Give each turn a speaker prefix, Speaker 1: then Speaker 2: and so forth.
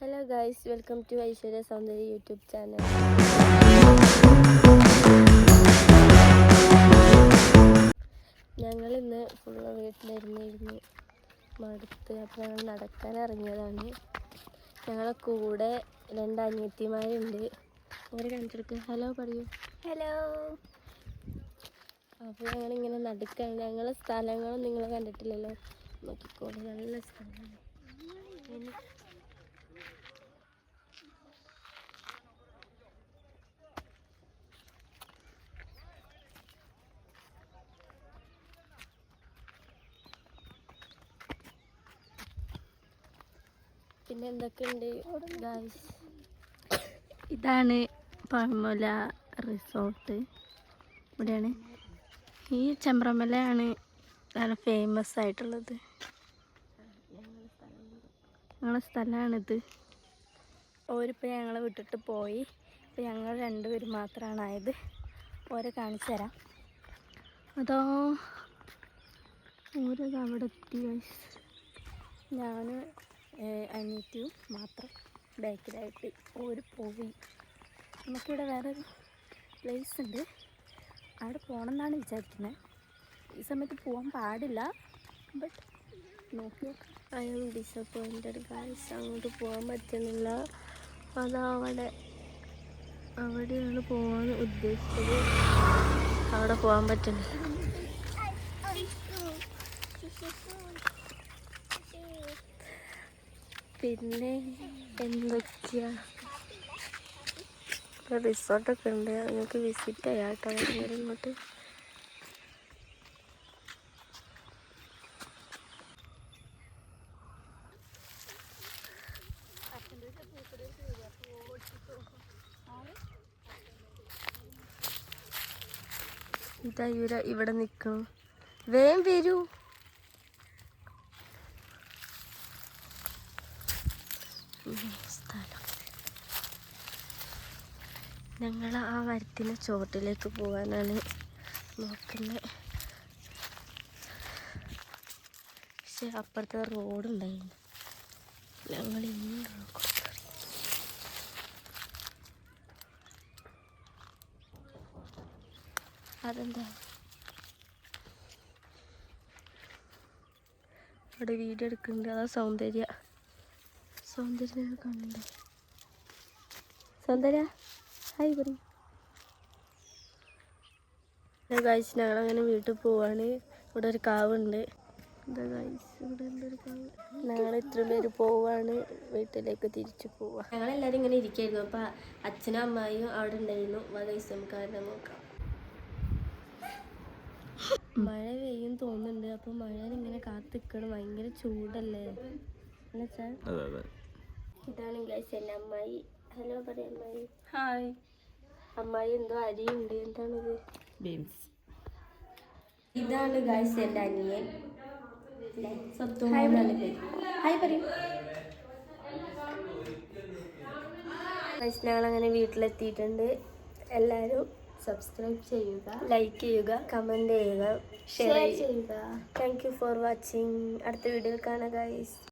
Speaker 1: Hello guys, welcome to Aishwarya Soundarya YouTube channel. ഞങ്ങൾ ഇന്ന് full വീട്ടിലിരുന്നിരുന്ന് മടുത്ത് അപ്പോൾ ഞങ്ങൾ നടക്കാൻ ഇറങ്ങിയതാണ്. ഞങ്ങളെ കൂടെ 2 അനിയത്തിമാരുണ്ട്. അവരെ കണ്ടിട്ട് ഹലോ പറയൂ. ഹലോ. അപ്പോൾ ഞങ്ങളിങ്ങനെ നടക്കാൻ, ഞങ്ങളെ സ്ഥലങ്ങളും നിങ്ങൾ കണ്ടിട്ടില്ലല്ലോ, നോക്കിക്കോളൂ, നല്ല സ്ഥലമാണ്. പിന്നെ എന്തൊക്കെയുണ്ട് ഗൈസ്?
Speaker 2: ഇതാണ് പഴമല റിസോർട്ട്. ഇവിടെയാണ് ഈ ചെമ്പ്രമലയാണ് നല്ല ഫേമസ് ആയിട്ടുള്ളത്. ഞങ്ങളെ സ്ഥലമാണിത്. ഓരിപ്പോൾ ഞങ്ങളെ വിട്ടിട്ട് പോയി. ഇപ്പം ഞങ്ങൾ 2 പേര് മാത്രമാണ് ആയത്. ഓരെ കാണിച്ചു തരാം. അതോ ഓരോ അവിടെ എത്തി. ഞാൻ അനിയത്തിയും മാത്രം ബാക്കിലായിട്ട് ഓര് പോയി. നമുക്കിവിടെ വേറൊരു പ്ലേസ് ഉണ്ട്, അവിടെ പോകണം എന്നാണ് വിചാരിക്കുന്നത്. ഈ സമയത്ത് പോകാൻ പാടില്ല, ബട്ട് നോക്കി.
Speaker 1: ഐ ആം ഡിസപ്പോയിൻറ്റഡ് ഗൈസ്, അങ്ങോട്ട് പോകാൻ പറ്റുന്നില്ല. അവിടെയാണ് പോകാൻ ഉദ്ദേശിച്ചത്, അവിടെ പോകാൻ പറ്റുന്നില്ല. പിന്നെ എന്തൊക്കെയാ, റിസോർട്ടൊക്കെ ഉണ്ട്, നിങ്ങൾക്ക് വിസിറ്റ് ചെയ്യാം കേട്ടോ. ഇങ്ങോട്ട് ഇതാ ഇവിടെ നിൽക്കണം. വേഗം വരൂ. സ്ഥലം ഞങ്ങൾ ആ മരത്തിൻ്റെ ചുവട്ടിലേക്ക് പോകാനാണ് നോക്കുന്നത്. പക്ഷെ അപ്പുറത്തെ റോഡുണ്ടായിരുന്നു. ഞങ്ങൾ അതെന്താ അവിടെ വീഡിയോ എടുക്കുന്നുണ്ട്. അതാ സൗന്ദര്യ കാണുന്നുണ്ട്. സൗന്ദര്യ ഹായ് പറയും. ഗൈസ്, ഞങ്ങളങ്ങനെ വീട്ടിൽ പോവാണ്. ഇവിടെ ഒരു കാവുണ്ട്. എന്താ ഗൈസ്, ഇവിടെ എന്തൊരു കാവ്. ഞങ്ങൾ ഇത്ര പേര് പോവാണ്, വീട്ടിലേക്ക് തിരിച്ചു പോവാ. ഞങ്ങളെല്ലാവരും ഇങ്ങനെ ഇരിക്കായിരുന്നു. അപ്പം അച്ഛനും അമ്മായിയും അവിടെ ഉണ്ടായിരുന്നു. ഗൈസ്, നമുക്ക് അവരെ നോക്കാം. മഴ പെയ്യും തോന്നുന്നുണ്ട്. അപ്പം മഴ ഇങ്ങനെ കാത്തിക്കണം. ഭയങ്കര ചൂടല്ലേ എന്നുവെച്ചാൽ. ഇതാണ് ഗൈസ് എൻ്റെ അമ്മായി. ഹലോ പറയാം അമ്മായി.
Speaker 2: ഹായ്.
Speaker 1: അമ്മായി എന്തോ അരിയുണ്ട്. എന്താണിത്?
Speaker 2: ബീൻസ്.
Speaker 1: ഇതാണ് ഗൈസ് എൻ്റെ അനിയൻ. ഹായ് പറയും. ഗൈസ്, ഞങ്ങളങ്ങനെ വീട്ടിലെത്തിയിട്ടുണ്ട്. എല്ലാവരും സബ്സ്ക്രൈബ് ചെയ്യുക, ലൈക്ക് ചെയ്യുക, കമൻറ്റ് ചെയ്യുക, ഷെയർ ചെയ്യുക. Thank you for watching. അടുത്ത വീഡിയോയിൽ കാണാം ഗൈസ്.